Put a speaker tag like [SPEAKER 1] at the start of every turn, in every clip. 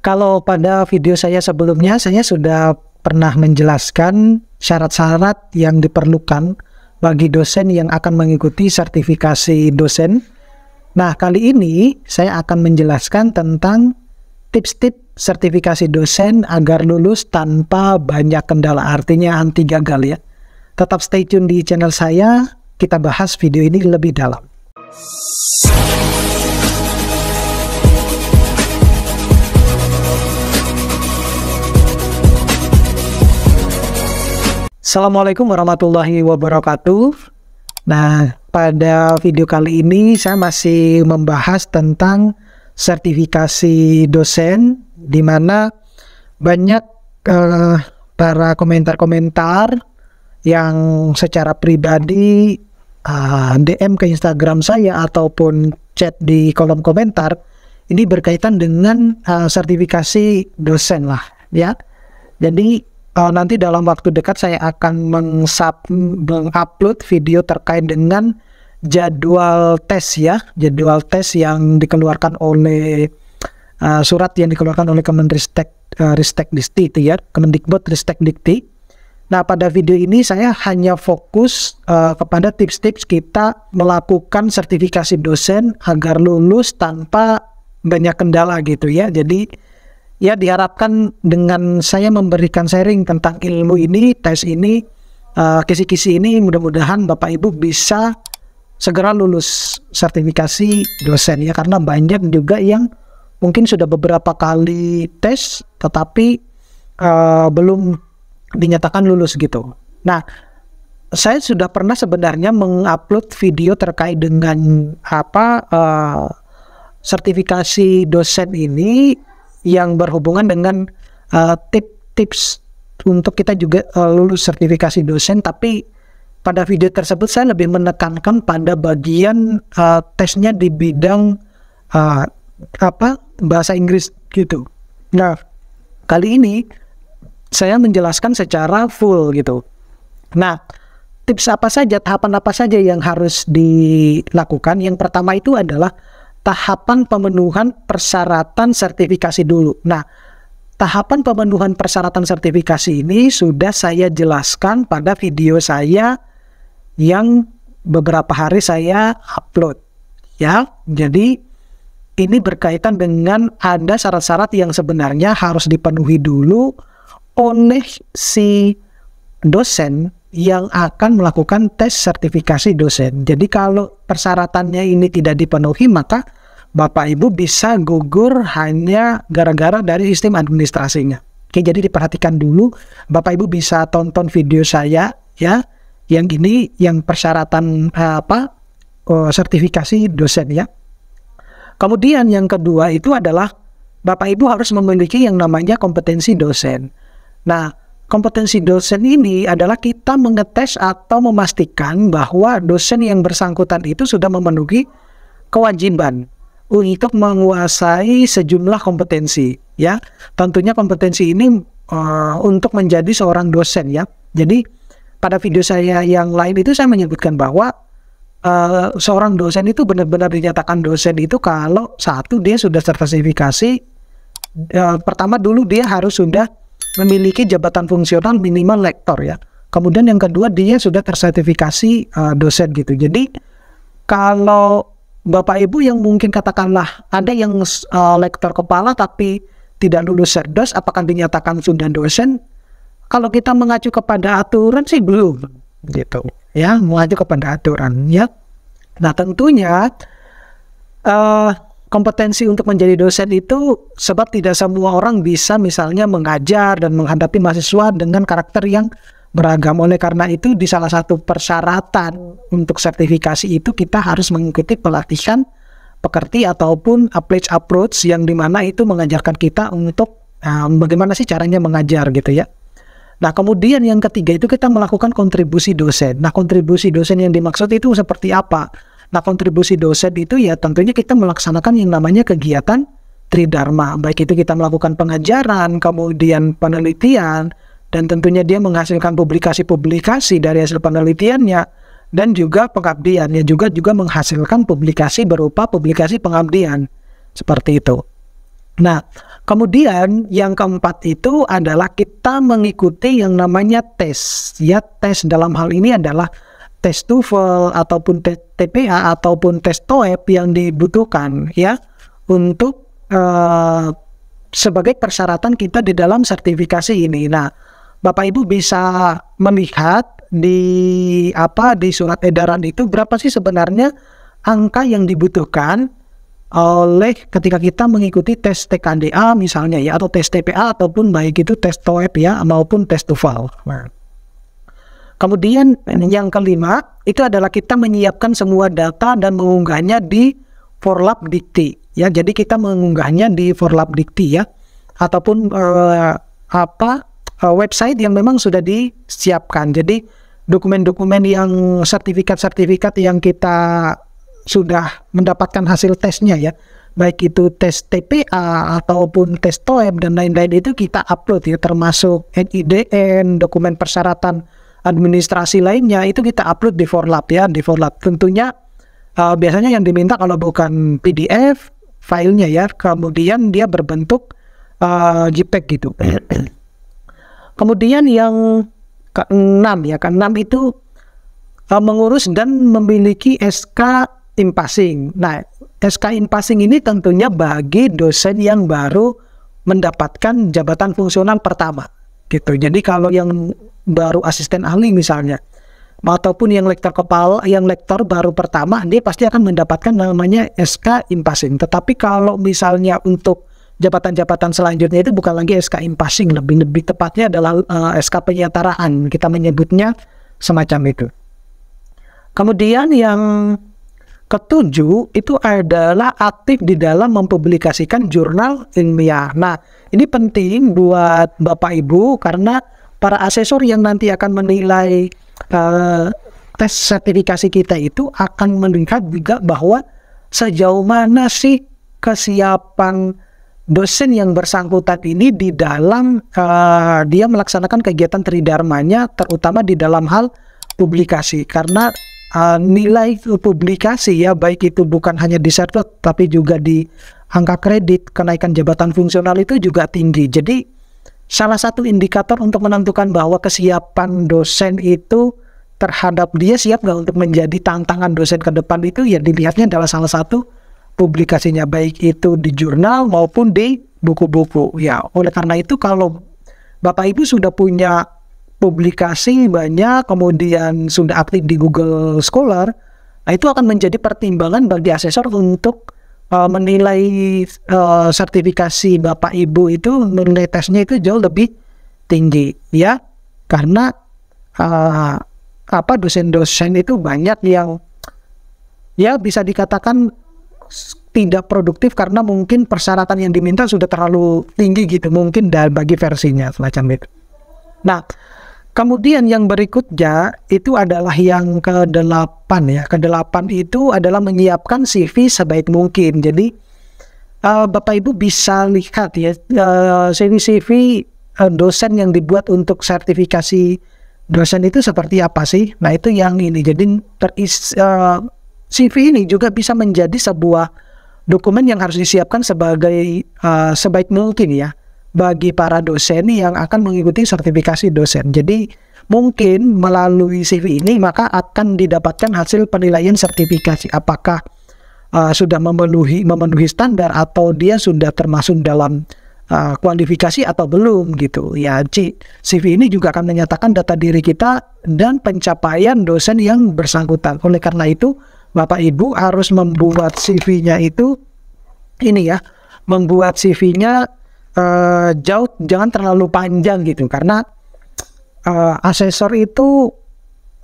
[SPEAKER 1] Kalau pada video saya sebelumnya, saya sudah pernah menjelaskan syarat-syarat yang diperlukan bagi dosen yang akan mengikuti sertifikasi dosen. Nah, kali ini saya akan menjelaskan tentang tips-tips sertifikasi dosen agar lulus tanpa banyak kendala, artinya anti gagal ya. Tetap stay tune di channel saya, kita bahas video ini lebih dalam. Assalamualaikum warahmatullahi wabarakatuh. Nah, pada video kali ini saya masih membahas tentang sertifikasi dosen, di mana banyak para komentar-komentar yang secara pribadi DM ke Instagram saya ataupun chat di kolom komentar ini berkaitan dengan sertifikasi dosen lah ya. Jadi nanti dalam waktu dekat saya akan mengupload video terkait dengan jadwal tes ya, jadwal tes yang dikeluarkan oleh surat yang dikeluarkan oleh Kemendikbud ya, Kemendikbud-Ristekdikti. Nah, pada video ini saya hanya fokus kepada tips-tips kita melakukan sertifikasi dosen agar lulus tanpa banyak kendala gitu ya. Jadi ya diharapkan dengan saya memberikan sharing tentang ilmu ini, tes ini, kisi-kisi ini, mudah-mudahan Bapak Ibu bisa segera lulus sertifikasi dosen ya, karena banyak juga yang mungkin sudah beberapa kali tes tetapi belum dinyatakan lulus gitu. Nah, saya sudah pernah sebenarnya mengupload video terkait dengan sertifikasi dosen ini yang berhubungan dengan tips untuk kita juga lulus sertifikasi dosen, tapi pada video tersebut saya lebih menekankan pada bagian tesnya di bidang bahasa Inggris gitu. Nah, kali ini saya menjelaskan secara full gitu. Nah, tips apa saja, tahapan apa saja yang harus dilakukan? Yang pertama itu adalah tahapan pemenuhan persyaratan sertifikasi dulu. Nah, tahapan pemenuhan persyaratan sertifikasi ini sudah saya jelaskan pada video saya yang beberapa hari saya upload ya. Jadi ini berkaitan dengan ada syarat-syarat yang sebenarnya harus dipenuhi dulu oleh si dosen yang akan melakukan tes sertifikasi dosen. Jadi kalau persyaratannya ini tidak dipenuhi, maka Bapak Ibu bisa gugur hanya gara-gara dari sistem administrasinya. Oke, jadi diperhatikan dulu. Bapak Ibu bisa tonton video saya ya, yang ini yang persyaratan sertifikasi dosen ya. Kemudian yang kedua itu adalah Bapak Ibu harus memiliki yang namanya kompetensi dosen. Nah, kompetensi dosen ini adalah kita mengetes atau memastikan bahwa dosen yang bersangkutan itu sudah memenuhi kewajiban untuk menguasai sejumlah kompetensi ya. Tentunya kompetensi ini untuk menjadi seorang dosen ya. Jadi pada video saya yang lain itu saya menyebutkan bahwa seorang dosen itu benar-benar dinyatakan dosen itu kalau satu dia sudah sertifikasi. Pertama dulu dia harus sudah memiliki jabatan fungsional minimal lektor ya. Kemudian yang kedua dia sudah tersertifikasi dosen gitu. Jadi kalau Bapak Ibu yang mungkin katakanlah ada yang lektor kepala tapi tidak lulus serdos, apakah dinyatakan sudah dosen? Kalau kita mengacu kepada aturan sih belum gitu ya, mengacu kepada aturan ya. Nah, tentunya kompetensi untuk menjadi dosen itu sebab tidak semua orang bisa misalnya mengajar dan menghadapi mahasiswa dengan karakter yang beragam. Oleh karena itu di salah satu persyaratan untuk sertifikasi itu kita harus mengikuti pelatihan pekerti ataupun approach yang dimana itu mengajarkan kita untuk bagaimana sih caranya mengajar gitu ya. Nah, kemudian yang ketiga itu kita melakukan kontribusi dosen. Nah, kontribusi dosen yang dimaksud itu seperti apa? Nah, kontribusi dosen itu ya tentunya kita melaksanakan yang namanya kegiatan tridharma. Baik itu kita melakukan pengajaran, kemudian penelitian, dan tentunya dia menghasilkan publikasi-publikasi dari hasil penelitiannya, dan juga pengabdiannya juga menghasilkan publikasi berupa publikasi pengabdian. Seperti itu. Nah, Kemudian yang keempat itu adalah kita mengikuti yang namanya tes. Ya, tes dalam hal ini adalah tes TOEFL ataupun tes TPA ataupun tes TOEIC yang dibutuhkan ya untuk sebagai persyaratan kita di dalam sertifikasi ini. Nah, Bapak Ibu bisa melihat di surat edaran itu berapa sih sebenarnya angka yang dibutuhkan oleh ketika kita mengikuti tes TKDA misalnya ya, atau tes TPA ataupun baik itu tes TOEIC ya maupun tes TOEFL. Nah, kemudian yang kelima itu adalah kita menyiapkan semua data dan mengunggahnya di Forlab Dikti ya. Jadi kita mengunggahnya di Forlab Dikti ya, ataupun website yang memang sudah disiapkan. Jadi dokumen-dokumen yang sertifikat-sertifikat yang kita sudah mendapatkan hasil tesnya ya, baik itu tes TPA ataupun tes TOEIC dan lain-lain, itu kita upload ya, termasuk NIDN, dokumen persyaratan administrasi lainnya itu kita upload di Forlab ya. Di Forlab tentunya biasanya yang diminta kalau bukan PDF filenya ya, kemudian dia berbentuk JPEG gitu. Kemudian yang keenam ya, keenam itu mengurus dan memiliki SK Inpassing. Nah, SK Inpassing ini tentunya bagi dosen yang baru mendapatkan jabatan fungsional pertama gitu. Jadi kalau yang baru asisten ahli misalnya, ataupun yang lektor kepala, yang lektor baru pertama, dia pasti akan mendapatkan namanya SK Inpassing. Tetapi kalau misalnya untuk jabatan-jabatan selanjutnya itu bukan lagi SK Inpassing, lebih tepatnya adalah SK penyetaraan, kita menyebutnya semacam itu. Kemudian yang ketujuh itu adalah aktif di dalam mempublikasikan jurnal ilmiah. Nah, ini penting buat Bapak Ibu karena para asesor yang nanti akan menilai tes sertifikasi kita itu akan melihat juga bahwa sejauh mana sih kesiapan dosen yang bersangkutan ini di dalam dia melaksanakan kegiatan tridharmanya, terutama di dalam hal publikasi. Karena nilai publikasi ya, baik itu bukan hanya di sertot tapi juga di angka kredit kenaikan jabatan fungsional itu juga tinggi. Jadi salah satu indikator untuk menentukan bahwa kesiapan dosen itu terhadap dia siap nggak untuk menjadi tantangan dosen ke depan itu ya dilihatnya adalah salah satu publikasinya, baik itu di jurnal maupun di buku-buku ya. Oleh karena itu kalau Bapak Ibu sudah punya publikasi banyak, kemudian sudah aktif di Google Scholar, nah itu akan menjadi pertimbangan bagi asesor untuk menilai sertifikasi Bapak Ibu itu, menilai tesnya itu jauh lebih tinggi ya, karena dosen-dosen itu banyak yang ya bisa dikatakan tidak produktif karena mungkin persyaratan yang diminta sudah terlalu tinggi gitu mungkin bagi versinya semacam itu. Nah, kemudian yang berikutnya itu adalah yang ke-8 ya. Ke-8 itu adalah menyiapkan CV sebaik mungkin. Jadi Bapak Ibu bisa lihat ya CV dosen yang dibuat untuk sertifikasi dosen itu seperti apa sih. Nah itu yang ini. Jadi CV ini juga bisa menjadi sebuah dokumen yang harus disiapkan sebagai sebaik mungkin ya bagi para dosen yang akan mengikuti sertifikasi dosen. Jadi mungkin melalui CV ini maka akan didapatkan hasil penilaian sertifikasi apakah sudah memenuhi standar atau dia sudah termasuk dalam kualifikasi atau belum gitu ya. CV ini juga akan menyatakan data diri kita dan pencapaian dosen yang bersangkutan. Oleh karena itu Bapak Ibu harus membuat CV-nya itu ini ya, membuat CV-nya jangan terlalu panjang gitu, karena asesor itu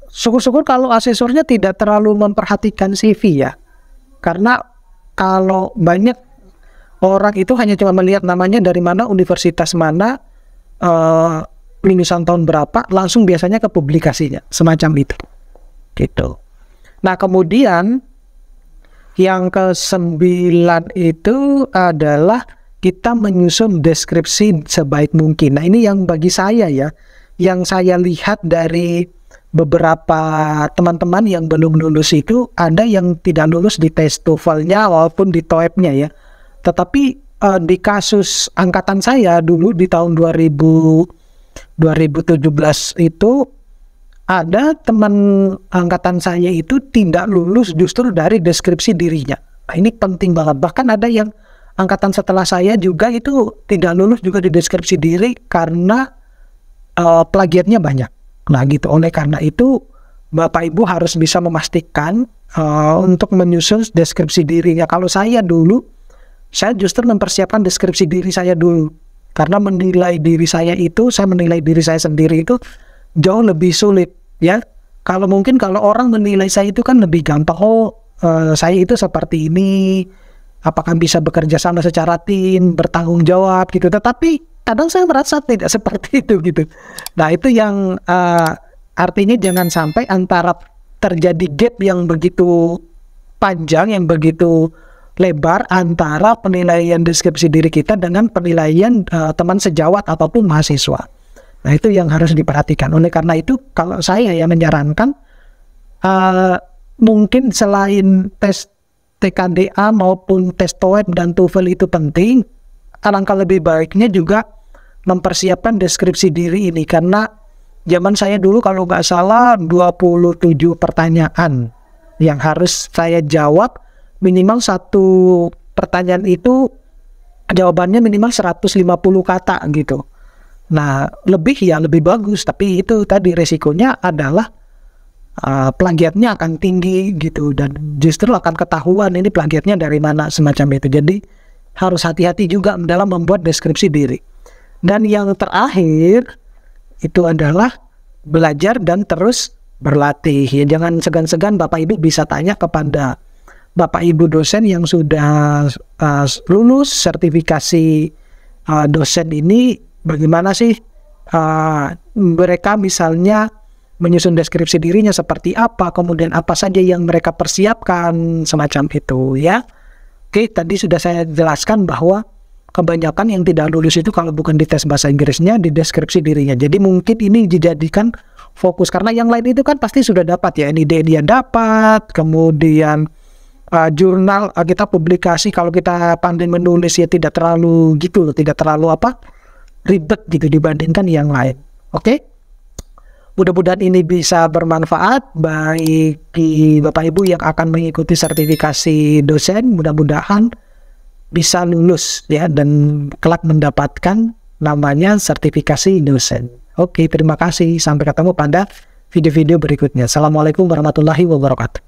[SPEAKER 1] syukur-syukur kalau asesornya tidak terlalu memperhatikan CV ya, karena kalau banyak orang itu hanya cuma melihat namanya dari mana, universitas mana, lulusan tahun berapa, langsung biasanya ke publikasinya semacam itu gitu. Nah kemudian yang ke-9 itu adalah kita menyusun deskripsi sebaik mungkin. Nah ini yang bagi saya ya, yang saya lihat dari beberapa teman-teman yang belum lulus itu, ada yang tidak lulus di tes TOEFL-nya walaupun di TOEIC-nya ya. Tetapi di kasus angkatan saya dulu di tahun 2017 itu ada teman angkatan saya itu tidak lulus justru dari deskripsi dirinya. Nah, ini penting banget. Bahkan ada yang angkatan setelah saya juga itu tidak lulus juga di deskripsi diri karena plagiatnya banyak. Nah gitu, oleh karena itu Bapak Ibu harus bisa memastikan untuk menyusun deskripsi dirinya. Kalau saya dulu, saya justru mempersiapkan deskripsi diri saya dulu. Karena menilai diri saya itu, saya menilai diri saya sendiri itu jauh lebih sulit, ya. Kalau mungkin kalau orang menilai saya itu kan lebih gampang. Oh, saya itu seperti ini, apakah bisa bekerja sama secara tim, bertanggung jawab gitu. Tetapi kadang saya merasa tidak seperti itu gitu. Nah itu yang artinya jangan sampai antara terjadi gap yang begitu panjang, yang begitu lebar antara penilaian deskripsi diri kita dengan penilaian teman sejawat ataupun mahasiswa. Nah itu yang harus diperhatikan. Oleh karena itu kalau saya ya menyarankan mungkin selain tes TKDA maupun tes TOEFL dan TOEFL itu penting, alangkah lebih baiknya juga mempersiapkan deskripsi diri ini. Karena zaman saya dulu kalau nggak salah 27 pertanyaan yang harus saya jawab, minimal satu pertanyaan itu jawabannya minimal 150 kata gitu. Nah lebih ya lebih bagus, tapi itu tadi resikonya adalah plagiatnya akan tinggi gitu, dan justru akan ketahuan ini plagiatnya dari mana semacam itu. Jadi harus hati-hati juga dalam membuat deskripsi diri. Dan yang terakhir itu adalah belajar dan terus berlatih. Ya, jangan segan-segan Bapak Ibu bisa tanya kepada Bapak Ibu dosen yang sudah lulus sertifikasi dosen ini, bagaimana sih mereka misalnya menyusun deskripsi dirinya seperti apa, kemudian apa saja yang mereka persiapkan, semacam itu ya. Oke, tadi sudah saya jelaskan bahwa kebanyakan yang tidak lulus itu kalau bukan di tes bahasa Inggrisnya, di deskripsi dirinya. Jadi mungkin ini dijadikan fokus, karena yang lain itu kan pasti sudah dapat ya, ini dia dapat, kemudian jurnal kita publikasi, kalau kita pandai menulis ya tidak terlalu gitu loh, tidak terlalu ribet gitu dibandingkan yang lain. Oke? Mudah-mudahan ini bisa bermanfaat bagi Bapak Ibu yang akan mengikuti sertifikasi dosen. Mudah-mudahan bisa lulus ya dan kelak mendapatkan namanya sertifikasi dosen. Oke, terima kasih. Sampai ketemu pada video-video berikutnya. Assalamualaikum warahmatullahi wabarakatuh.